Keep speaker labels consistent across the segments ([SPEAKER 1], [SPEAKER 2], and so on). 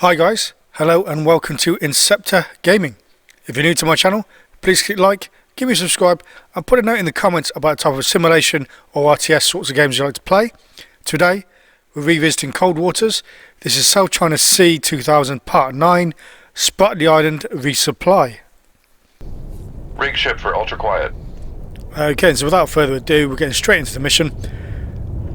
[SPEAKER 1] Hi guys, hello and welcome to Inceptor Gaming. If you're new to my channel, please click like, give me a subscribe and put a note in the comments about the type of simulation or RTS sorts of games you like to play. Today we're revisiting Cold Waters. This is South China Sea 2000 Part 9, Spratley Island Resupply.
[SPEAKER 2] Rig ship for ultra quiet.
[SPEAKER 1] Okay, so without further ado, we're getting straight into the mission.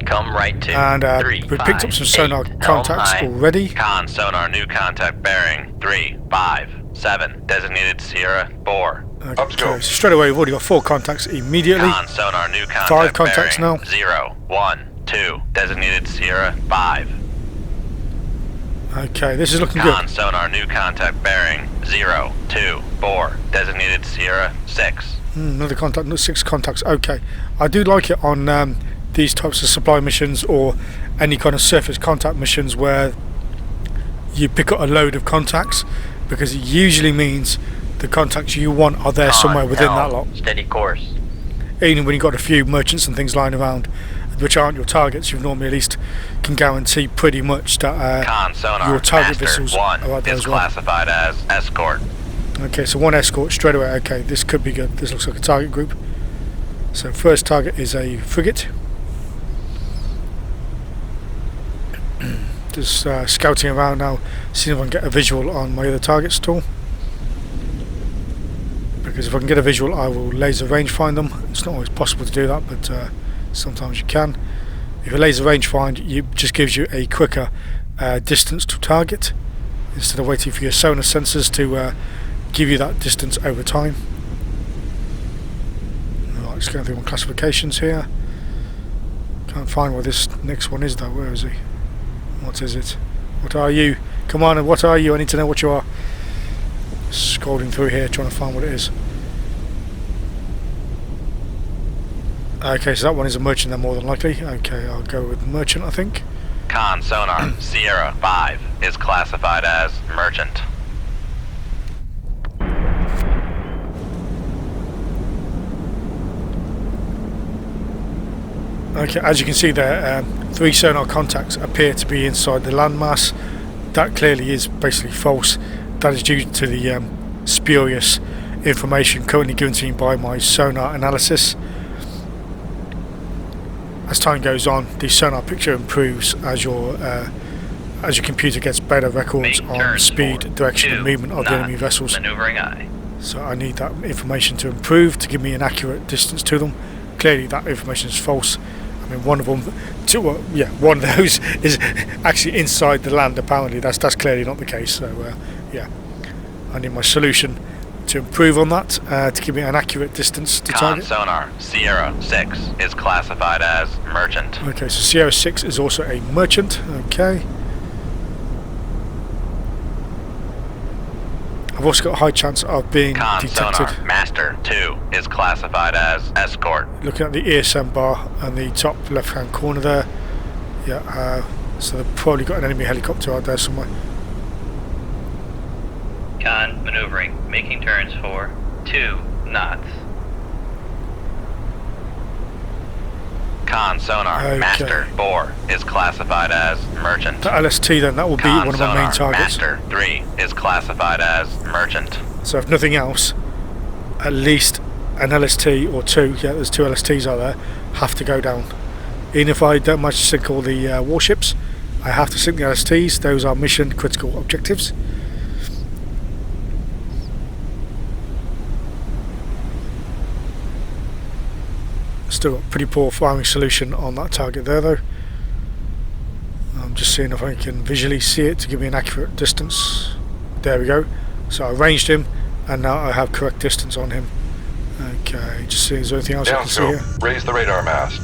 [SPEAKER 3] Come right to
[SPEAKER 1] And
[SPEAKER 3] 3,
[SPEAKER 1] we've picked up some
[SPEAKER 3] 5,
[SPEAKER 1] sonar
[SPEAKER 3] 8,
[SPEAKER 1] contacts
[SPEAKER 3] Elm High.
[SPEAKER 1] already.
[SPEAKER 3] Con sonar, new contact bearing 3, 5, 7, designated Sierra 4.
[SPEAKER 2] Up to go.
[SPEAKER 1] So straight away we've already got 4 contacts immediately.
[SPEAKER 3] Con sonar, new contact
[SPEAKER 1] 5 contacts
[SPEAKER 3] bearing
[SPEAKER 1] now.
[SPEAKER 3] 0, 1, 2, designated Sierra 5.
[SPEAKER 1] Okay, this is looking
[SPEAKER 3] Con
[SPEAKER 1] good.
[SPEAKER 3] sonar, new contact bearing 0, 2, 4, designated Sierra 6.
[SPEAKER 1] Another contact, 6 contacts. Okay, I do like it on these types of supply missions or any kind of surface contact missions where you pick up a load of contacts, because it usually means the contacts you want are there somewhere within that lot.
[SPEAKER 3] Steady course.
[SPEAKER 1] Even when you've got a few merchants and things lying around which aren't your targets, you normally at least can guarantee pretty much that
[SPEAKER 3] Con sonar,
[SPEAKER 1] your target
[SPEAKER 3] master
[SPEAKER 1] vessels
[SPEAKER 3] 1
[SPEAKER 1] are out there
[SPEAKER 3] is
[SPEAKER 1] as well.
[SPEAKER 3] classified as escort.
[SPEAKER 1] Okay, so 1 escort straight away. Okay, this could be good. This looks like a target group. So first target is a frigate. Just scouting around now, seeing if I can get a visual on my other targets at all. Because if I can get a visual, I will laser range find them. It's not always possible to do that, but sometimes you can. If you laser range find, it just gives you a quicker distance to target, instead of waiting for your sonar sensors to give you that distance over time. Right, let's go through my classifications here. Can't find where this next one is though. Where is he? What is it? What are you? Come on, what are you? I need to know what you are. Scrolling through here trying to find what it is. Okay, so that one is a merchant then, more than likely. Okay, I'll go with merchant, I think.
[SPEAKER 3] Con sonar, Sierra 5 is classified as merchant.
[SPEAKER 1] Okay, as you can see there, 3 sonar contacts appear to be inside the landmass. That clearly is basically false. That is due to the spurious information currently given to me by my sonar analysis. As time goes on, the sonar picture improves as your computer gets better records
[SPEAKER 3] Make
[SPEAKER 1] on
[SPEAKER 3] turns
[SPEAKER 1] speed,
[SPEAKER 3] for
[SPEAKER 1] direction
[SPEAKER 3] 2
[SPEAKER 1] and movement of the enemy
[SPEAKER 3] knots,
[SPEAKER 1] vessels.
[SPEAKER 3] Maneuvering eye.
[SPEAKER 1] So I need that information to improve to give me an accurate distance to them. Clearly that information is false. I mean, one of them, one of those is actually inside the land. Apparently, that's clearly not the case. So, yeah, I need my solution to improve on that to give me an accurate distance to
[SPEAKER 3] Con
[SPEAKER 1] target.
[SPEAKER 3] sonar, Sierra 6 is classified as merchant.
[SPEAKER 1] Okay, so Sierra 6 is also a merchant. Okay. I've also got a high chance of being
[SPEAKER 3] Con
[SPEAKER 1] detected.
[SPEAKER 3] sonar, Master 2 is classified as escort.
[SPEAKER 1] Looking at the ESM bar and the top left hand corner there. Yeah, so they've probably got an enemy helicopter out there somewhere.
[SPEAKER 4] Con maneuvering, making turns for 2 knots.
[SPEAKER 3] Con sonar,
[SPEAKER 1] Okay.
[SPEAKER 3] Master 4 is classified as merchant.
[SPEAKER 1] The LST then, that will be
[SPEAKER 3] Con
[SPEAKER 1] one of my main
[SPEAKER 3] sonar,
[SPEAKER 1] targets.
[SPEAKER 3] Master 3 is classified as merchant.
[SPEAKER 1] So if nothing else, at least an LST or 2, yeah, there's 2 LSTs out there, have to go down. Even if I don't manage to sink all the warships, I have to sink the LSTs. Those are mission critical objectives. Still got pretty poor firing solution on that target there though. I'm just seeing if I can visually see it to give me an accurate distance. There we go. So I ranged him and now I have correct distance on him. Okay, just seeing if there's anything else I can see here.
[SPEAKER 2] Downscope. Raise the radar mast.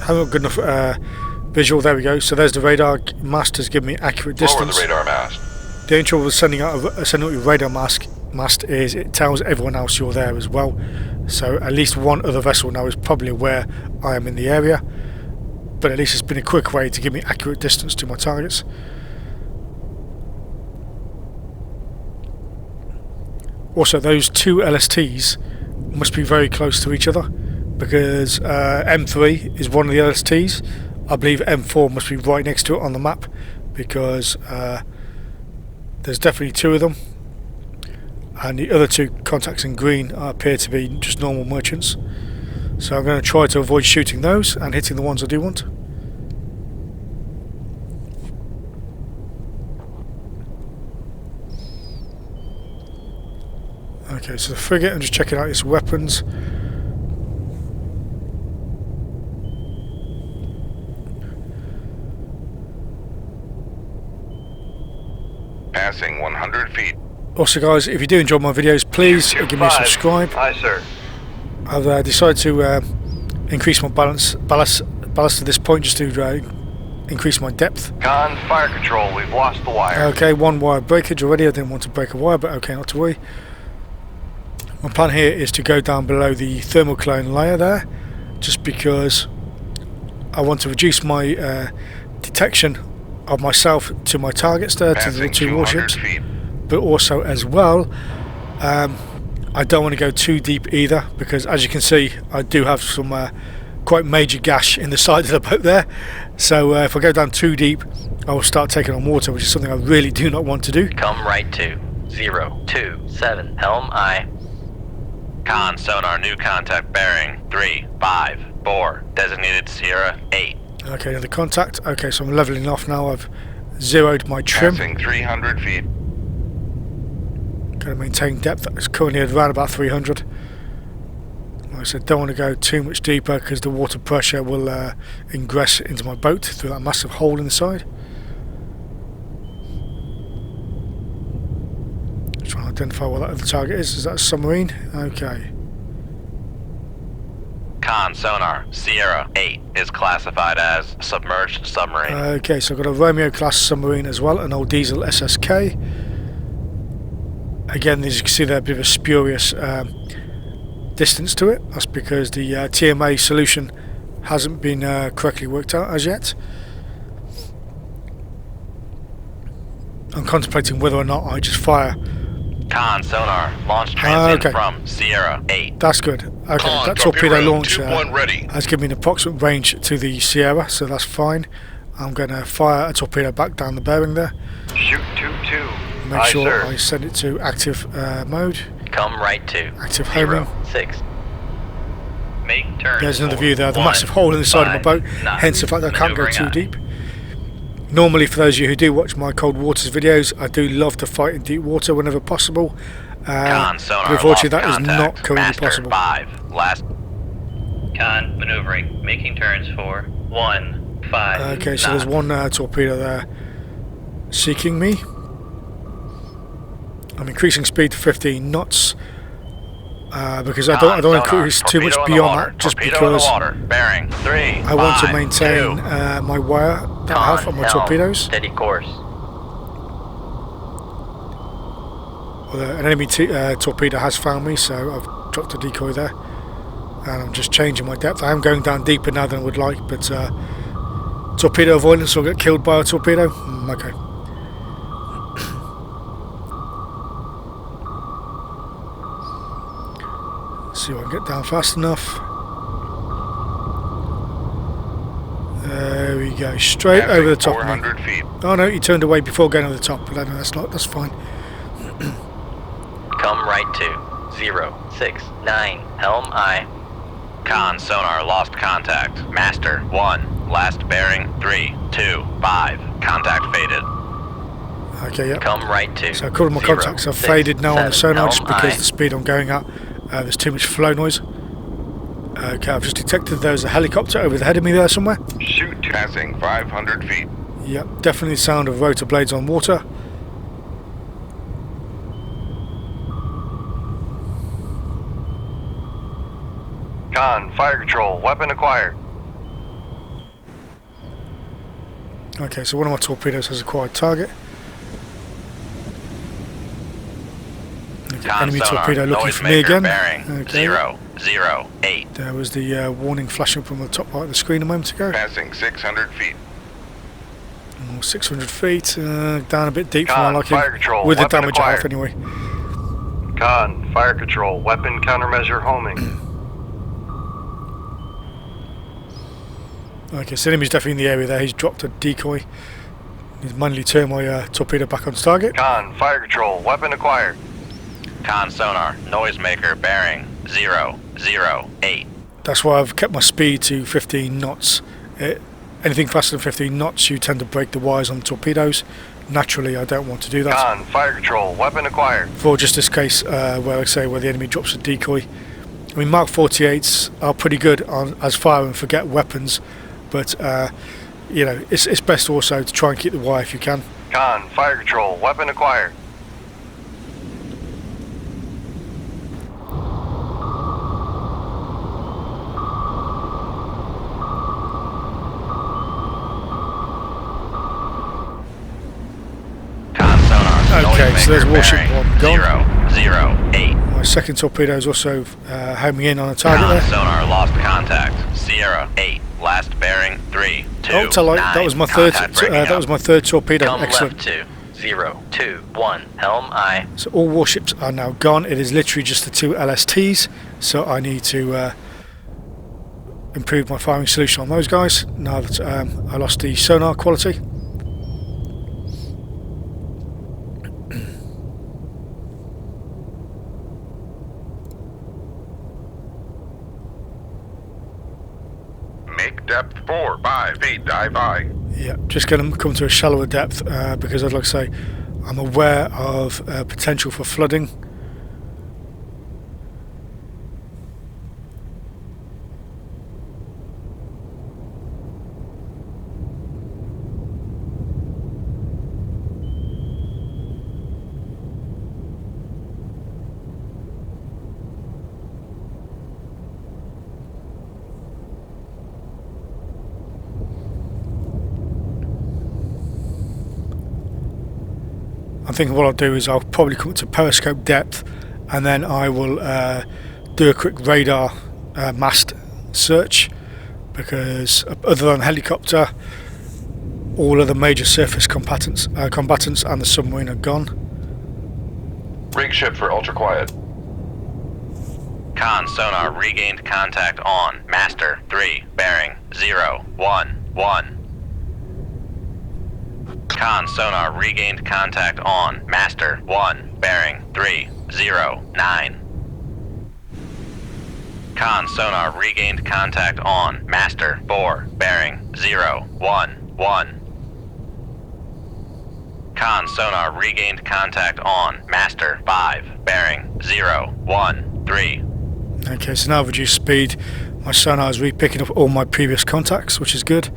[SPEAKER 1] Haven't got good enough visual. There we go. So there's the radar mast has given me accurate
[SPEAKER 2] Lower
[SPEAKER 1] distance.
[SPEAKER 2] the radar mast.
[SPEAKER 1] The only trouble with sending out your radar mast is it tells everyone else you're there as well. So at least one other vessel now is probably aware I am in the area. But at least it's been a quick way to give me accurate distance to my targets. Also, those 2 LSTs must be very close to each other, because M3 is one of the LSTs. I believe M4 must be right next to it on the map, because there's definitely 2 of them, and the other 2 contacts in green appear to be just normal merchants. So I'm going to try to avoid shooting those and hitting the ones I do want. Okay, so the frigate, I'm just checking out its weapons.
[SPEAKER 2] Passing 100 feet.
[SPEAKER 1] Also guys, if you do enjoy my videos, please give me a subscribe.
[SPEAKER 4] Aye, sir.
[SPEAKER 1] I've decided to increase my ballast at this point, just to increase my depth.
[SPEAKER 5] Con, fire control, we've lost the wire.
[SPEAKER 1] Okay, 1 wire breakage already. I didn't want to break a wire, but okay, not to worry. My plan here is to go down below the thermocline layer there, just because I want to reduce my detection of myself to my targets there, to the 2 warships,
[SPEAKER 2] feet.
[SPEAKER 1] but also as well, I don't want to go too deep either, because as you can see, I do have some quite major gash in the side of the boat there. So if I go down too deep, I will start taking on water, which is something I really do not want to do.
[SPEAKER 3] Come right to 027 helm I. Con sonar, new contact bearing 354, designated Sierra 8.
[SPEAKER 1] Okay, another contact. Okay, so I'm leveling off now. I've zeroed my trim.
[SPEAKER 2] Passing 300 feet.
[SPEAKER 1] Going to maintain depth. It's currently at around about 300. Like I said, don't want to go too much deeper because the water pressure will ingress into my boat through that massive hole in the side. Just trying to identify what that other target is. Is that a submarine? Okay.
[SPEAKER 3] Con sonar, Sierra 8 is classified as submerged submarine.
[SPEAKER 1] Okay, so I've got a Romeo class submarine as well, an old diesel SSK. Again, as you can see there, a bit of a spurious distance to it. That's because the TMA solution hasn't been correctly worked out as yet. I'm contemplating whether or not I just fire.
[SPEAKER 3] Con sonar, launch transient from Sierra 8.
[SPEAKER 1] That's good. Okay,
[SPEAKER 2] Con,
[SPEAKER 1] that torpedo launch
[SPEAKER 2] 2-1 ready.
[SPEAKER 1] has given me an approximate range to the Sierra, so that's fine. I'm going to fire a torpedo back down the bearing there.
[SPEAKER 5] Shoot 2-2.
[SPEAKER 1] Make
[SPEAKER 5] Aye,
[SPEAKER 1] sure
[SPEAKER 5] sir.
[SPEAKER 1] I set it to active mode.
[SPEAKER 3] Come right to
[SPEAKER 1] Active homing.
[SPEAKER 3] 06.
[SPEAKER 4] Make turn.
[SPEAKER 1] There's another view there, the
[SPEAKER 4] 1,
[SPEAKER 1] massive hole in the side of my boat,
[SPEAKER 4] 5, 9.
[SPEAKER 1] hence the fact that I can't go
[SPEAKER 4] Maneuvering
[SPEAKER 1] too
[SPEAKER 4] aye.
[SPEAKER 1] deep. Normally, for those of you who do watch my Cold Waters videos, I do love to fight in deep water whenever possible.
[SPEAKER 3] Con sonar,
[SPEAKER 1] But unfortunately, that
[SPEAKER 3] lost
[SPEAKER 1] is
[SPEAKER 3] contact.
[SPEAKER 1] not currently
[SPEAKER 3] Master
[SPEAKER 1] possible.
[SPEAKER 3] 5, last.
[SPEAKER 4] Con, maneuvering. Making turns for 1, 5.
[SPEAKER 1] Okay, so there's one torpedo there seeking me. I'm increasing speed to 15 knots because I don't want to increase too much beyond that, just because
[SPEAKER 3] Bearing 3,
[SPEAKER 1] I want to
[SPEAKER 3] 5,
[SPEAKER 1] maintain
[SPEAKER 3] 2.
[SPEAKER 1] my wire that I have on my
[SPEAKER 3] Helm,
[SPEAKER 1] torpedoes.
[SPEAKER 3] Steady course.
[SPEAKER 1] Well, an enemy torpedo has found me, so I've dropped a decoy there, and I'm just changing my depth. I am going down deeper now than I would like, but torpedo avoidance will get killed by a torpedo. Okay. See if I can get down fast enough. There we go, straight
[SPEAKER 2] Passing
[SPEAKER 1] over the top of me.
[SPEAKER 2] 400 feet.
[SPEAKER 1] Oh no, you turned away before going over the top, but no, that's fine.
[SPEAKER 3] Come right to 069 helm I. Con sonar, lost contact. Master 1, last bearing 325. Contact faded.
[SPEAKER 1] Okay, yep.
[SPEAKER 3] Come right to.
[SPEAKER 1] So a couple of my contacts have faded now on the sonar just because the speed I'm going at, there's too much flow noise. Okay, I've just detected there's a helicopter over the head of me there somewhere.
[SPEAKER 2] Shoot. Passing 500 feet.
[SPEAKER 1] Yep, definitely the sound of rotor blades on water.
[SPEAKER 5] Con, fire control, weapon acquired.
[SPEAKER 1] Okay, so one of my torpedoes has acquired target. Okay,
[SPEAKER 3] Con
[SPEAKER 1] enemy
[SPEAKER 3] sonar,
[SPEAKER 1] torpedo looking for me
[SPEAKER 3] noisemaker
[SPEAKER 1] again.
[SPEAKER 3] Bearing
[SPEAKER 1] Okay.
[SPEAKER 3] 008.
[SPEAKER 1] There was the warning flashing up on the top right of the screen a moment ago.
[SPEAKER 2] Passing 600 feet.
[SPEAKER 1] 600 feet, down a bit deep for my
[SPEAKER 5] Con,
[SPEAKER 1] liking,
[SPEAKER 5] fire control,
[SPEAKER 1] with the
[SPEAKER 5] weapon
[SPEAKER 1] damage I have
[SPEAKER 5] acquired.
[SPEAKER 1] anyway.
[SPEAKER 5] Con, fire control, weapon countermeasure homing.
[SPEAKER 1] Okay, so enemy's definitely in the area there. He's dropped a decoy. Need to manually turn my torpedo back on target.
[SPEAKER 5] Con, fire control, weapon acquired.
[SPEAKER 3] Con sonar, noisemaker bearing 008.
[SPEAKER 1] That's why I've kept my speed to 15 knots. Anything faster than 15 knots, you tend to break the wires on the torpedoes. Naturally, I don't want to do that.
[SPEAKER 5] Con, fire control, weapon acquired.
[SPEAKER 1] For just this case, where like I say, where the enemy drops a decoy. I mean, Mark 48s are pretty good on as fire and forget weapons, but you know, it's best also to try and keep the wire if you can.
[SPEAKER 5] Con, fire control, weapon acquired.
[SPEAKER 3] Con sonar,
[SPEAKER 1] Okay, so there's
[SPEAKER 3] noisemaker
[SPEAKER 1] warship
[SPEAKER 3] bearing
[SPEAKER 1] one gone.
[SPEAKER 3] 008.
[SPEAKER 1] My second torpedo is also homing in on a target
[SPEAKER 3] Con
[SPEAKER 1] there.
[SPEAKER 3] sonar, lost contact. Sierra 8, last bearing 3, 2,
[SPEAKER 1] Oh, tell light, that was my third. That was my third torpedo.
[SPEAKER 3] Come
[SPEAKER 1] Excellent.
[SPEAKER 3] left to 021, helm aye.
[SPEAKER 1] So all warships are now gone. It is literally just the 2 LSTs. So I need to improve my firing solution on those guys. Now that I lost the sonar quality.
[SPEAKER 2] Make depth 4, 5 feet, dive high.
[SPEAKER 1] Yeah, just going to come to a shallower depth because I'd like to say I'm aware of potential for flooding. I'm thinking what I'll do is I'll probably come to periscope depth and then I will do a quick radar mast search, because other than helicopter, all of the major surface combatants and the submarine are gone.
[SPEAKER 2] Rig ship for ultra quiet.
[SPEAKER 3] Con sonar, regained contact on. Master 3, bearing 011. Con sonar, regained contact on. Master 1, bearing 309. Con sonar, regained contact on. Master 4, bearing 011. Con sonar, regained contact on. Master 5, bearing 013.
[SPEAKER 1] Okay, so now I've reduced speed. My sonar is re-picking up all my previous contacts, which is good.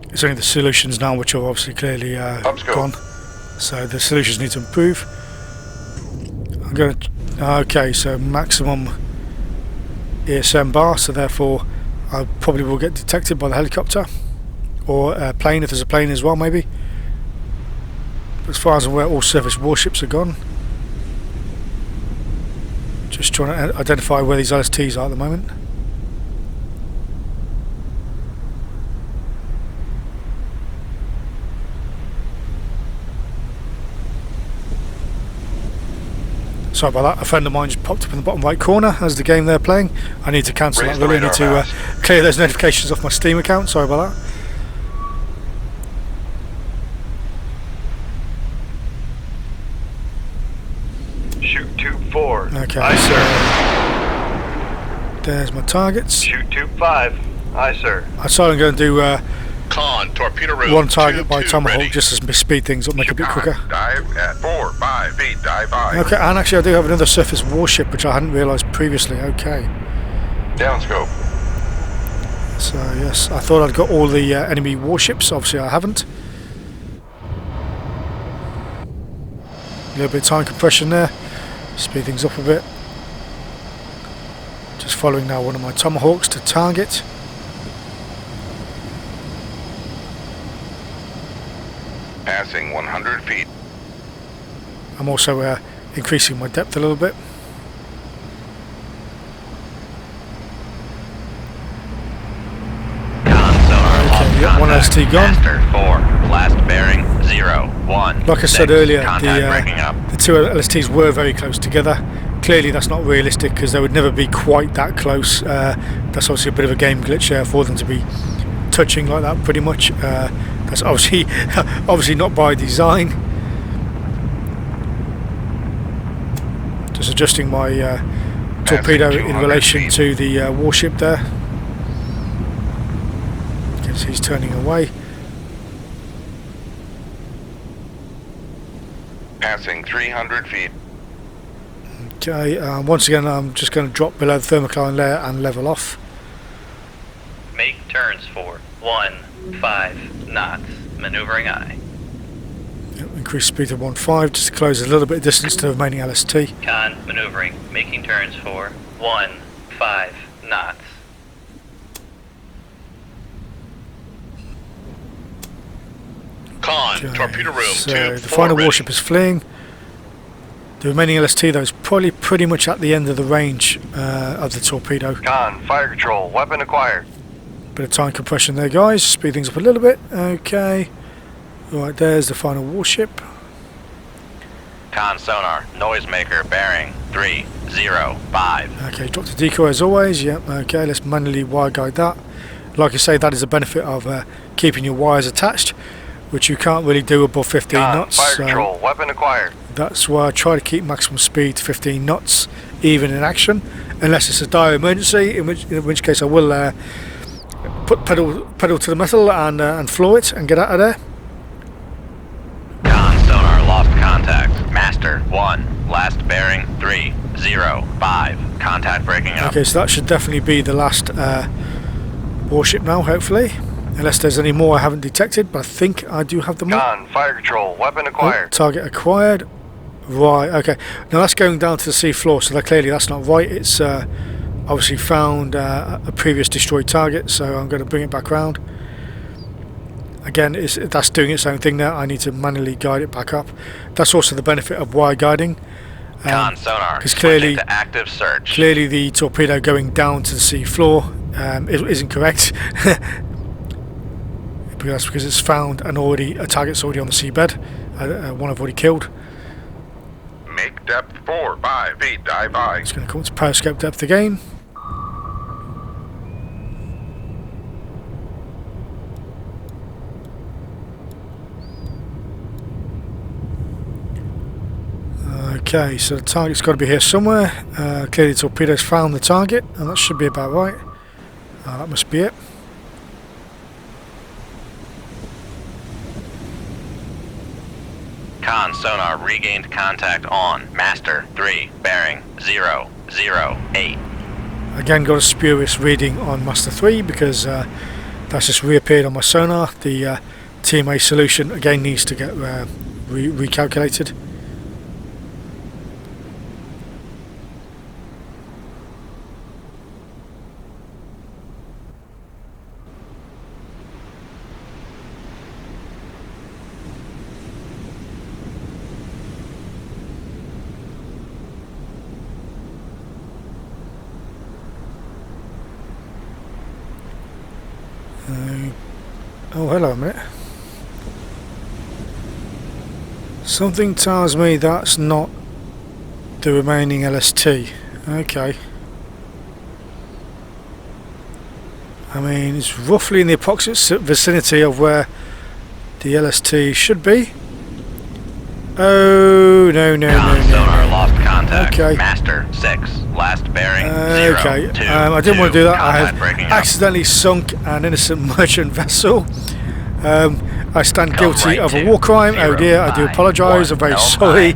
[SPEAKER 1] It's only the solutions now which are obviously clearly gone. So the solutions need to improve. I'm going to... Okay, so maximum ESM bar, so therefore I probably will get detected by the helicopter. Or a plane, if there's a plane as well maybe. As far as I'm aware, all surface warships are gone. Just trying to identify where these LSTs are at the moment. Sorry about that, a friend of mine just popped up in the bottom right corner as the game they're playing. I need to cancel that, really. I need to clear those notifications off my Steam account, sorry about that.
[SPEAKER 5] Shoot tube 4.
[SPEAKER 1] Okay,
[SPEAKER 5] Aye,
[SPEAKER 1] so
[SPEAKER 5] sir.
[SPEAKER 1] there's my targets.
[SPEAKER 5] Shoot tube 5. Aye, sir.
[SPEAKER 1] I decided I'm going to do
[SPEAKER 2] Con, torpedo room.
[SPEAKER 1] one target by Tomahawk just to speed things up, make it a bit quicker.
[SPEAKER 2] Dive at 4, 5 feet, dive high.
[SPEAKER 1] Okay, and actually I do have another surface warship which I hadn't realised previously. Okay,
[SPEAKER 2] Downscope.
[SPEAKER 1] so yes, I thought I'd got all the enemy warships, obviously I haven't. A little bit of time compression there, speed things up a bit. Just following now one of my Tomahawks to target.
[SPEAKER 2] Passing 100 feet.
[SPEAKER 1] I'm also increasing my depth a little bit. Okay, yep, one ST gone.
[SPEAKER 3] Master 4, last bearing 01.
[SPEAKER 1] Like I said earlier,
[SPEAKER 3] Contact breaking up.
[SPEAKER 1] the two LSTs were very close together. Clearly that's not realistic because they would never be quite that close. That's obviously a bit of a game glitch for them to be touching like that pretty much. That's obviously obviously not by design. Just adjusting my torpedo in relation to the warship there. Because he's turning away.
[SPEAKER 2] Passing 300 feet.
[SPEAKER 1] Okay, once again I'm just going to drop below the thermocline layer and level off.
[SPEAKER 4] Make turns for 15 knots. Maneuvering eye.
[SPEAKER 1] Increase speed to 1.5 just to close a little bit of distance to the remaining LST.
[SPEAKER 4] Con maneuvering. Making turns for 15 knots.
[SPEAKER 2] Con,
[SPEAKER 1] Okay,
[SPEAKER 2] torpedo room
[SPEAKER 1] so
[SPEAKER 2] tube
[SPEAKER 1] the
[SPEAKER 2] 4
[SPEAKER 1] final
[SPEAKER 2] ready.
[SPEAKER 1] warship is fleeing. The remaining LST though is probably pretty much at the end of the range of the torpedo.
[SPEAKER 5] Con, fire control, weapon acquired.
[SPEAKER 1] Bit of time compression there, guys. Speed things up a little bit. Okay. Right, there's the final warship.
[SPEAKER 3] Con sonar, noisemaker, bearing 305.
[SPEAKER 1] Okay, drop the decoy as always. Yep, okay, let's manually wire guide that. Like I say, that is the benefit of keeping your wires attached, which you can't really do above 15
[SPEAKER 5] Con,
[SPEAKER 1] knots.
[SPEAKER 5] fire
[SPEAKER 1] So
[SPEAKER 5] control, weapon acquired.
[SPEAKER 1] that's why I try to keep maximum speed to 15 knots, even in action, unless it's a dire emergency, in which case I will put pedal to the metal and floor it and get out of there.
[SPEAKER 3] Con sonar, lost contact. Master 1, last bearing 305. Contact breaking up.
[SPEAKER 1] Okay, so that should definitely be the last warship now, hopefully. Unless there's any more I haven't detected, but I think I do have them all.
[SPEAKER 5] Con, fire control, weapon
[SPEAKER 1] Oh,
[SPEAKER 5] acquired.
[SPEAKER 1] target acquired. Right, okay. Now that's going down to the sea floor, so clearly that's not right. It's obviously found a previous destroyed target, so I'm going to bring it back round. Again, that's doing its own thing there. I need to manually guide it back up. That's also the benefit of wire guiding.
[SPEAKER 3] Con sonar,
[SPEAKER 1] Because clearly,
[SPEAKER 3] switching to active search.
[SPEAKER 1] clearly the torpedo going down to the sea floor isn't correct. That's because it's found a target's already on the seabed, one I've already killed.
[SPEAKER 2] Make depth 4 by feet, dive by.
[SPEAKER 1] It's going to come to periscope depth again. Okay, so the target's got to be here somewhere. Clearly the torpedo's found the target, and that should be about right. That must be it.
[SPEAKER 3] Con sonar, regained contact on. Master 3, bearing 008.
[SPEAKER 1] Again, got a spurious reading on Master 3 because that's just reappeared on my sonar. The TMA solution again needs to get recalculated. Oh, hello a minute. Something tells me that's not the remaining LST. Okay. I mean, it's roughly in the approximate vicinity of where the LST should be. Oh, no.
[SPEAKER 3] Sonar, lost contact.
[SPEAKER 1] Okay.
[SPEAKER 3] Master 6, last bearing
[SPEAKER 1] Okay,
[SPEAKER 3] 02.
[SPEAKER 1] I didn't want to do that. I
[SPEAKER 3] Contact breaking
[SPEAKER 1] have
[SPEAKER 3] up.
[SPEAKER 1] accidentally sunk an innocent merchant vessel. I stand
[SPEAKER 3] Come
[SPEAKER 1] guilty
[SPEAKER 3] right
[SPEAKER 1] of a
[SPEAKER 3] to
[SPEAKER 1] war crime. Oh dear, I do
[SPEAKER 3] 05.
[SPEAKER 1] apologise. I'm very
[SPEAKER 3] 1
[SPEAKER 1] sorry.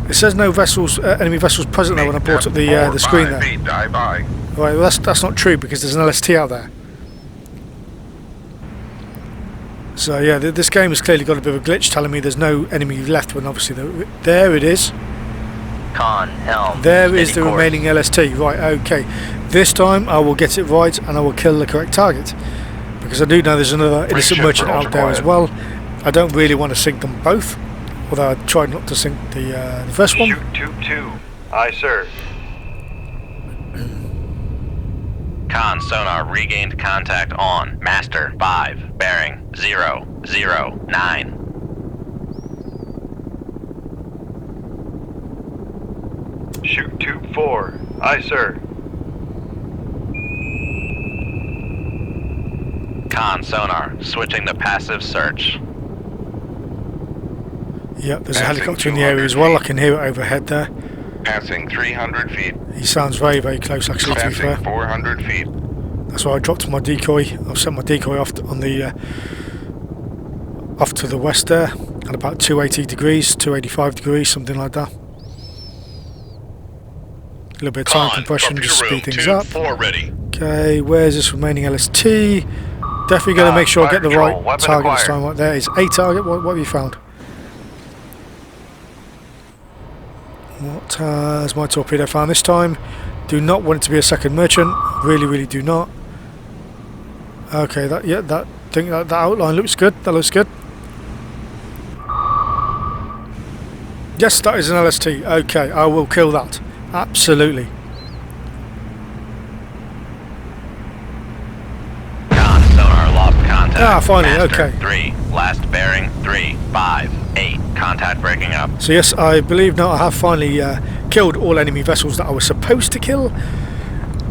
[SPEAKER 1] It says no vessels, enemy vessels present there when I brought up the screen there.
[SPEAKER 2] Feet, dive by.
[SPEAKER 1] Right, well, that's not true because there's an LST out there. So yeah, this game has clearly got a bit of a glitch telling me there's no enemy left when obviously there it is.
[SPEAKER 3] Con, helm.
[SPEAKER 1] There is
[SPEAKER 3] steady
[SPEAKER 1] the
[SPEAKER 3] course.
[SPEAKER 1] remaining LST. Right, okay. This time I will get it right and I will kill the correct target. Because I do know there's another innocent
[SPEAKER 2] ship
[SPEAKER 1] merchant
[SPEAKER 2] rules
[SPEAKER 1] out there as
[SPEAKER 2] required.
[SPEAKER 1] well. I don't really want to sink them both. Although I tried not to sink the first one.
[SPEAKER 5] Shoot tube 2. Aye, sir.
[SPEAKER 3] Con sonar, regained contact on. Master 5, bearing 009.
[SPEAKER 5] Shoot tube 4. Aye, sir.
[SPEAKER 3] Con sonar, switching to passive search.
[SPEAKER 1] Yep, there's a helicopter in the area as well. I can hear it overhead there.
[SPEAKER 2] Passing 300 feet.
[SPEAKER 1] He sounds very, very close actually, to be fair.
[SPEAKER 2] Passing 400 feet.
[SPEAKER 1] That's why I dropped my decoy. I've set my decoy off on the off to the west there at about 280 degrees, 285 degrees, something like that. A little bit of time compression just to speed things up.
[SPEAKER 2] Ready.
[SPEAKER 1] Okay, where's this remaining LST? Definitely going to make sure I get the right target this time. Right there is a target. What have you found? What has my torpedo found this time? Do not want it to be a second merchant. Really, really do not. Okay, that outline looks good. That looks good. Yes, that is an LST. Okay, I will kill that. Absolutely.
[SPEAKER 3] Con sonar lost contact.
[SPEAKER 1] Ah, finally.
[SPEAKER 3] Master,
[SPEAKER 1] Okay.
[SPEAKER 3] 3, last bearing 3, 5, 8. Contact breaking up.
[SPEAKER 1] So yes, I believe now I have finally killed all enemy vessels that I was supposed to kill,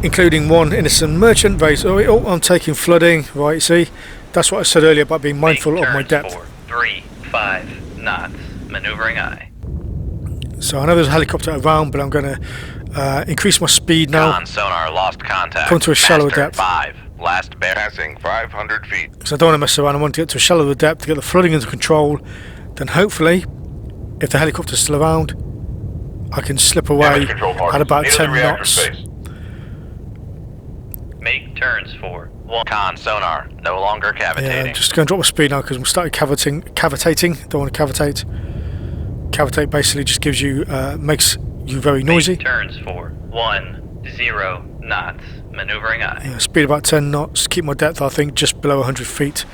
[SPEAKER 1] including one innocent merchant. Very sorry. Oh, I'm taking flooding. Right, see, that's what I said earlier about being mindful of my depth.
[SPEAKER 4] 3-5 knots. Maneuvering eye.
[SPEAKER 1] So I know there's a helicopter around, but I'm going to increase my speed now.
[SPEAKER 3] Con sonar lost contact.
[SPEAKER 1] Come to a shallower
[SPEAKER 3] Master,
[SPEAKER 1] depth.
[SPEAKER 3] 5, last bearing.
[SPEAKER 2] Passing 500 feet.
[SPEAKER 1] Because I don't want to mess around. I want to get to a shallower depth to get the flooding under control. Then hopefully, if the helicopter's still around, I can slip away at about 10 knots.
[SPEAKER 4] Make turns for 1.
[SPEAKER 3] Con sonar, no longer cavitating.
[SPEAKER 1] Yeah, I'm just going to drop my speed now because I'm starting cavitating. Don't want to cavitate. Cavitate basically just gives you, makes you very noisy.
[SPEAKER 4] Make turns for 10 knots. Maneuvering eye.
[SPEAKER 1] Yeah, speed about 10 knots. Keep my depth, I think, just below 100 feet.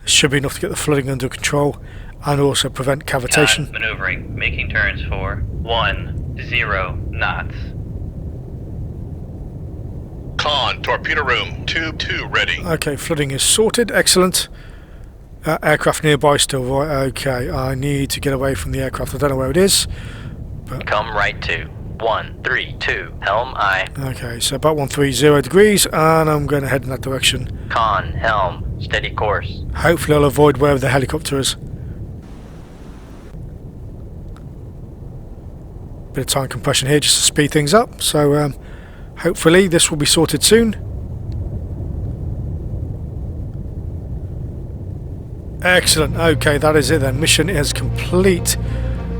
[SPEAKER 1] It should be enough to get the flooding under control and also prevent cavitation.
[SPEAKER 4] Con maneuvering. Making turns for 10 knots.
[SPEAKER 2] Con, torpedo room, tube 2 ready.
[SPEAKER 1] Okay, flooding is sorted. Excellent. Aircraft nearby still, right? Okay, I need to get away from the aircraft. I don't know where it is.
[SPEAKER 3] Come right to 132, helm aye.
[SPEAKER 1] Okay, so about 130 degrees, and I'm going to head in that direction.
[SPEAKER 3] Con, helm, steady course.
[SPEAKER 1] Hopefully I'll avoid wherever the helicopter is. Bit of time compression here just to speed things up, so hopefully this will be sorted soon. Excellent. Okay, that is it then. Mission is complete.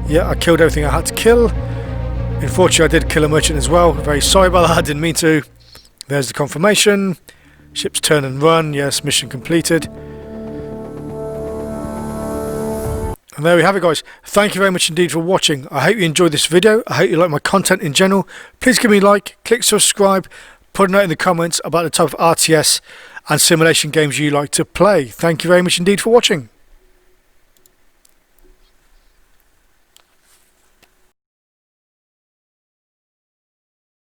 [SPEAKER 1] Yeah, I killed everything I had to kill. Unfortunately, I did kill a merchant as well. Very sorry about that. I didn't mean to. There's the confirmation. Ships turn and run. Yes, mission completed. And there we have it, guys. Thank you very much indeed for watching. I hope you enjoyed this video. I hope you like my content in general. Please give me a like, click subscribe, put a note in the comments about the type of RTS and simulation games you like to play. Thank you very much indeed for watching.